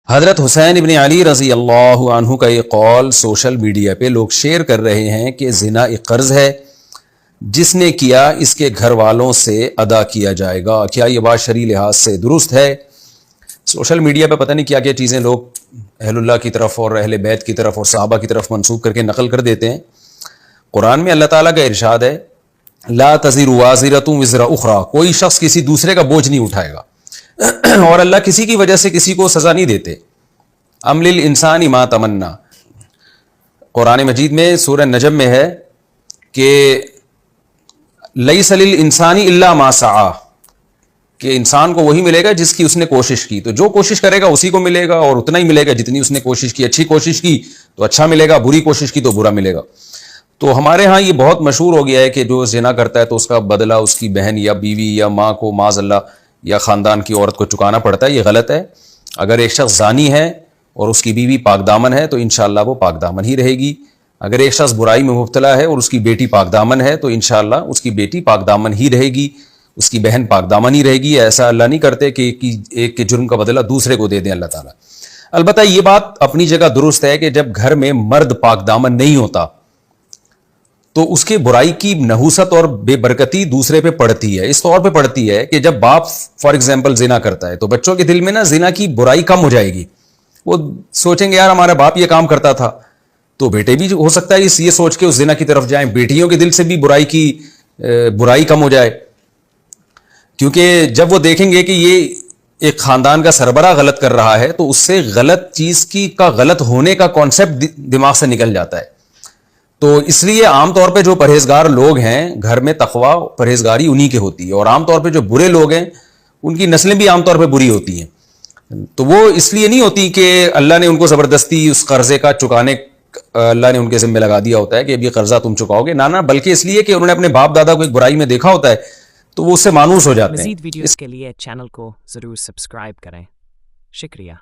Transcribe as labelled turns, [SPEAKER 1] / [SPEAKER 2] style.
[SPEAKER 1] حضرت حسین ابن علی رضی اللہ عنہ کا یہ قول سوشل میڈیا پہ لوگ شیئر کر رہے ہیں کہ زنا ایک قرض ہے، جس نے کیا اس کے گھر والوں سے ادا کیا جائے گا۔ کیا یہ بات شرعی لحاظ سے درست ہے؟ سوشل میڈیا پہ پتہ نہیں کیا کیا چیزیں لوگ اہل اللہ کی طرف اور اہل بیت کی طرف اور صحابہ کی طرف منسوب کر کے نقل کر دیتے ہیں۔ قرآن میں اللہ تعالیٰ کا ارشاد ہے، لا تزر وازرۃ وزر اخری، کوئی شخص کسی دوسرے کا بوجھ نہیں اٹھائے گا، اور اللہ کسی کی وجہ سے کسی کو سزا نہیں دیتے۔ ام للانسان ما تمنا، قرآن مجید میں سورہ نجم میں ہے کہ لیس للانسان الا ما سعی، کہ انسان کو وہی ملے گا جس کی اس نے کوشش کی، تو جو کوشش کرے گا اسی کو ملے گا، اور اتنا ہی ملے گا جتنی اس نے کوشش کی۔ اچھی کوشش کی تو اچھا ملے گا، بری کوشش کی تو برا ملے گا۔ تو ہمارے ہاں یہ بہت مشہور ہو گیا ہے کہ جو زنا کرتا ہے تو اس کا بدلہ اس کی بہن یا بیوی یا ماں کو معاذ اللہ یا خاندان کی عورت کو چکانا پڑتا ہے۔ یہ غلط ہے۔ اگر ایک شخص زانی ہے اور اس کی بیوی پاک دامن ہے تو انشاءاللہ وہ پاک دامن ہی رہے گی۔ اگر ایک شخص برائی میں مبتلا ہے اور اس کی بیٹی پاک دامن ہے تو انشاءاللہ اس کی بیٹی پاک دامن ہی رہے گی، اس کی بہن پاک دامن ہی رہے گی۔ ایسا اللہ نہیں کرتے کہ ایک کے جرم کا بدلہ دوسرے کو دے دیں اللہ تعالیٰ۔ البتہ یہ بات اپنی جگہ درست ہے کہ جب گھر میں مرد پاک دامن نہیں ہوتا تو اس کے برائی کی نحوست اور بے برکتی دوسرے پہ پڑتی ہے۔ اس طور پہ پڑتی ہے کہ جب باپ فار ایگزامپل زنا کرتا ہے تو بچوں کے دل میں نا زنا کی برائی کم ہو جائے گی، وہ سوچیں گے یار ہمارا باپ یہ کام کرتا تھا، تو بیٹے بھی ہو سکتا ہے یہ سوچ کے اس زنا کی طرف جائیں، بیٹیوں کے دل سے بھی برائی کم ہو جائے، کیونکہ جب وہ دیکھیں گے کہ یہ ایک خاندان کا سربراہ غلط کر رہا ہے تو اس سے غلط چیز کا غلط ہونے کا کانسیپٹ دماغ سے نکل جاتا ہے۔ تو اس لیے عام طور پہ جو پرہیزگار لوگ ہیں گھر میں تقویٰ پرہیزگاری انہی کے ہوتی ہے، اور عام طور پہ جو برے لوگ ہیں ان کی نسلیں بھی عام طور پہ بری ہوتی ہیں۔ تو وہ اس لیے نہیں ہوتی کہ اللہ نے ان کو زبردستی اس قرضے کا چکانے اللہ نے ان کے ذمہ لگا دیا ہوتا ہے کہ اب یہ قرضہ تم چکاؤ گے، نہ بلکہ اس لیے کہ انہوں نے اپنے باپ دادا کو ایک برائی میں دیکھا ہوتا ہے تو وہ اس سے مانوس ہو جاتے ہیں۔
[SPEAKER 2] مزید ویڈیوز کے لیے چینل کو ضرور سبسکرائب کریں۔ شکریہ۔